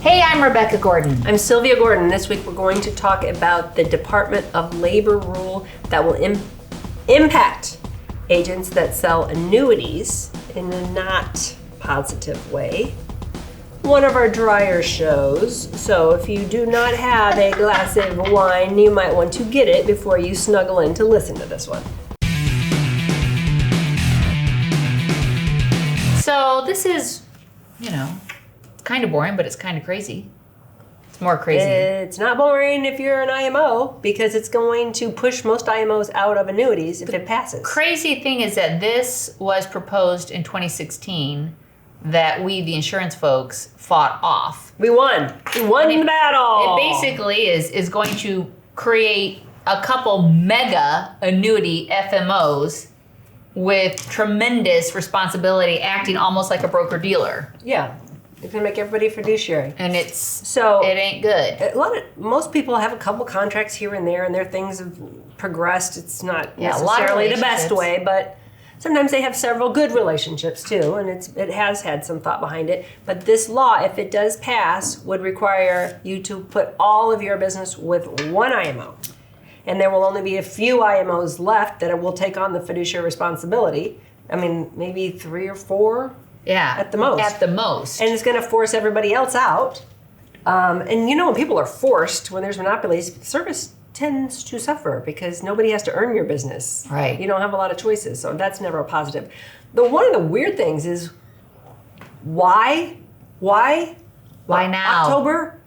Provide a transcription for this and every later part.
Hey, I'm Rebecca Gordon. I'm Sylvia Gordon. This week we're going to talk about the Department of Labor rule that will impact agents that sell annuities in a not positive way. One of our drier shows, so if you do not have a glass of wine, you might want to get it before you snuggle in to listen to this one. So this is, kind of boring, but it's kind of crazy. It's more crazy. It's not boring if you're an IMO because it's going to push most IMOs out of annuities if it passes. Crazy thing is that this was proposed in 2016 that we, the insurance folks, fought off. We won. We won the battle. It basically is going to create a couple mega annuity FMOs with tremendous responsibility, acting almost like a broker-dealer. Yeah. It's going to make everybody fiduciary. And it ain't good. Most people have a couple contracts here and there, and their things have progressed. It's not a lot of necessarily the best relationships. way, but sometimes they have several good relationships too, and it has had some thought behind it. But this law, if it does pass, would require you to put all of your business with one IMO. And there will only be a few IMOs left that will take on the fiduciary responsibility. I mean, maybe 3 or 4. Yeah. At the most. At the most. And it's going to force everybody else out. And when people are forced, when there's monopolies, service tends to suffer because nobody has to earn your business. Right. You don't have a lot of choices, so that's never a positive. One of the weird things is why now? October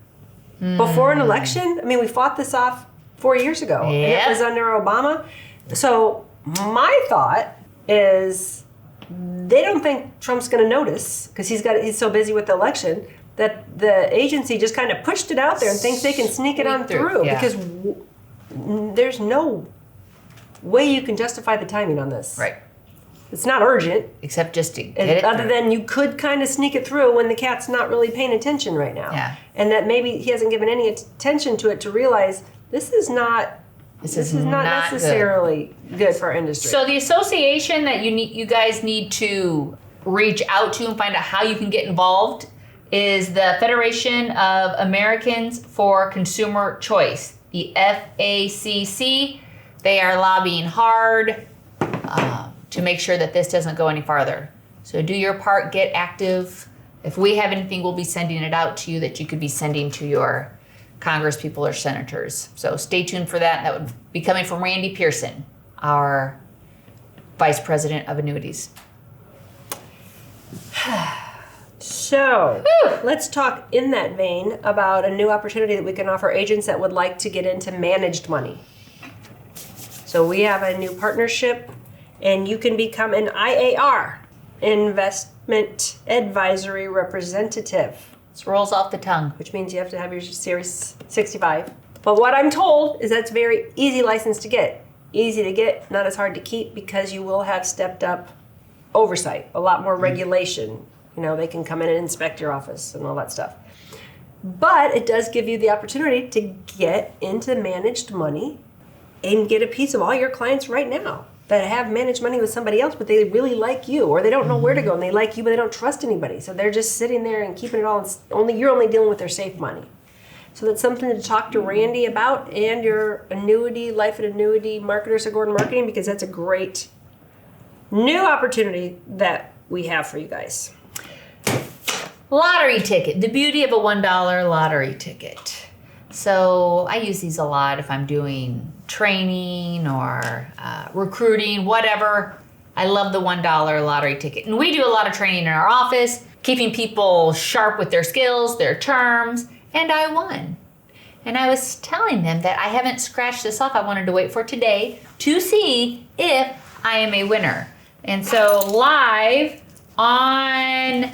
before an election? I mean, we fought this off 4 years ago. Yep. And it was under Obama. So my thought is they don't think Trump's going to notice because he's so busy with the election that the agency just kind of pushed it out there and thinks they can sneak it on through because there's no way you can justify the timing on this. Right. It's not urgent. Except just to get it Other through. than you could kind of sneak it through when the cat's not really paying attention right now. Yeah. And that maybe he hasn't given any attention to it to realize this is not necessarily good for our industry. So the association that you guys need to reach out to and find out how you can get involved is the Federation of Americans for Consumer Choice, the FACC. They are lobbying hard to make sure that this doesn't go any farther. So do your part, get active. If we have anything, we'll be sending it out to you that you could be sending to your Congress people or senators. So stay tuned for that. That would be coming from Randy Pearson, our Vice President of Annuities. So let's talk in that vein about a new opportunity that we can offer agents that would like to get into managed money. So we have a new partnership, and you can become an IAR, Investment Advisory Representative. This rolls off the tongue. Which means you have to have your Series 65. But what I'm told is that's very easy license to get. Easy to get, not as hard to keep because you will have stepped up oversight, a lot more regulation. They can come in and inspect your office and all that stuff. But it does give you the opportunity to get into managed money and get a piece of all your clients right now that have managed money with somebody else, but they really like you, or they don't know where to go and they like you, but they don't trust anybody. So they're just sitting there and keeping it all. You're only dealing with their safe money. So that's something to talk to Randy about and your life and annuity marketers at Gordon Marketing, because that's a great new opportunity that we have for you guys. Lottery ticket. The beauty of a $1 lottery ticket. So I use these a lot if I'm doing training or recruiting, whatever. I love the $1 lottery ticket. And we do a lot of training in our office, keeping people sharp with their skills, their terms, and I won. And I was telling them that I haven't scratched this off. I wanted to wait for today to see if I am a winner. And so live on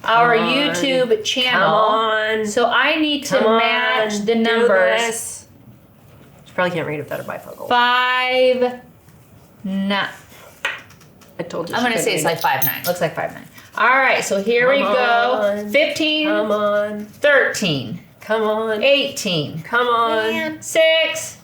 our YouTube channel. Come on. So I need to match the numbers. You probably can't read without a bifocal. 5, 9. I told you. I'm going to say it's like 5-9. Looks like 5-9. All right, so here we go. 15. Come on. 13. Come on. 18. Come on. Man, 6.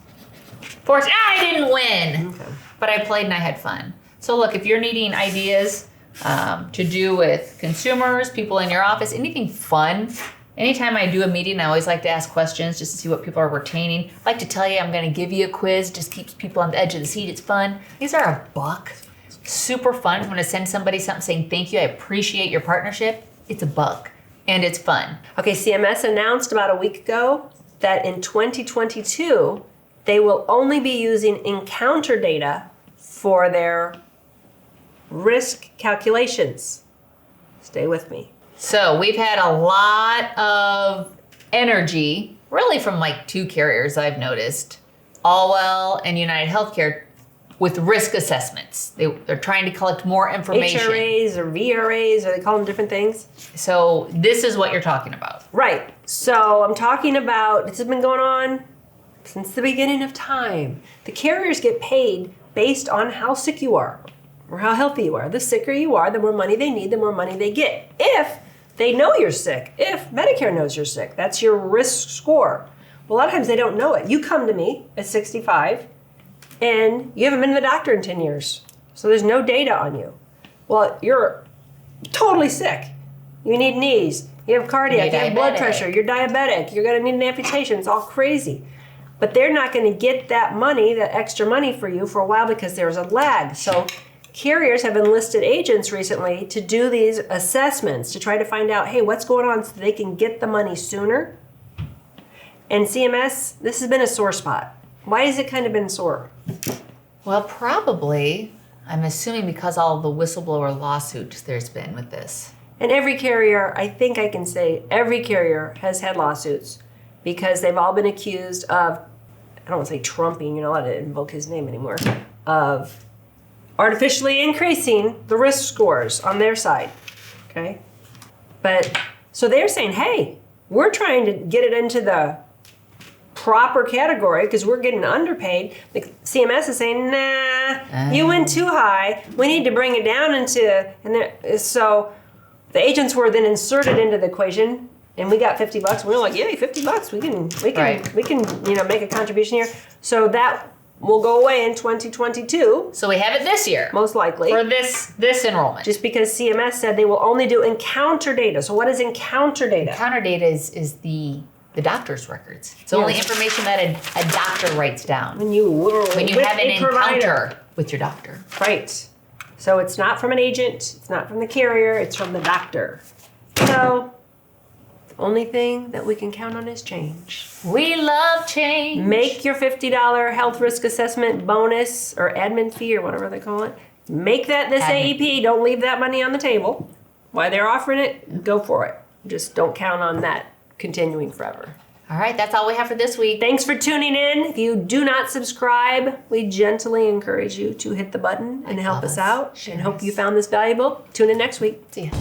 14. I didn't win. Okay. But I played and I had fun. So look, if you're needing ideas to do with consumers, people in your office, anything fun, Anytime I do a meeting, I always like to ask questions just to see what people are retaining. I like to tell you I'm going to give you a quiz. Just keeps people on the edge of the seat. It's fun. These are $1. Super fun. I'm going to send somebody something saying thank you. I appreciate your partnership. It's $1 and it's fun. Okay, CMS announced about a week ago that in 2022, they will only be using encounter data for their risk calculations. Stay with me. So we've had a lot of energy, really from like 2 carriers I've noticed, Allwell and United Healthcare, with risk assessments. They're trying to collect more information. HRAs or VRAs, or they call them different things. So this is what you're talking about. Right. So I'm talking about, this has been going on since the beginning of time. The carriers get paid based on how sick you are or how healthy you are. The sicker you are, the more money they need, the more money they get. If they know you're sick, if Medicare knows you're sick, that's your risk score. Well, a lot of times they don't know it. You come to me at 65 and you haven't been to the doctor in 10 years. So there's no data on you. Well, you're totally sick. You need knees. You have cardiac, you have blood pressure, you're diabetic, you're gonna need an amputation. It's all crazy. But they're not gonna get that money, that extra money for you for a while because there's a lag. So carriers have enlisted agents recently to do these assessments to try to find out, hey, what's going on so they can get the money sooner. And CMS, this has been a sore spot. Why has it kind of been sore? Well, probably, I'm assuming because all the whistleblower lawsuits there's been with this. And every carrier, I think I can say, every carrier has had lawsuits because they've all been accused of, I don't want to say trumping, you're not allowed to invoke his name anymore, of artificially increasing the risk scores on their side, okay? But, so they're saying, hey, we're trying to get it into the proper category because we're getting underpaid. The CMS is saying, nah, you went too high. We need to bring it down into, and so the agents were then inserted into the equation, and we got $50. We were like, yay, $50. We can make a contribution here. So that will go away in 2022. So we have it this year. Most likely. For this enrollment. Just because CMS said they will only do encounter data. So what is encounter data? Encounter data is the doctor's records. It's only information that a doctor writes down. When you have an encounter with your doctor. Right. So it's not from an agent, it's not from the carrier, it's from the doctor. So the only thing that we can count on is change. We love change. Make your $50 health risk assessment bonus or admin fee or whatever they call it. Make that this AEP. Don't leave that money on the table. While they're offering it, go for it. Just don't count on that continuing forever. All right, that's all we have for this week. Thanks for tuning in. If you do not subscribe, we gently encourage you to hit the button and help us out. And hope you found this valuable. Tune in next week. See ya.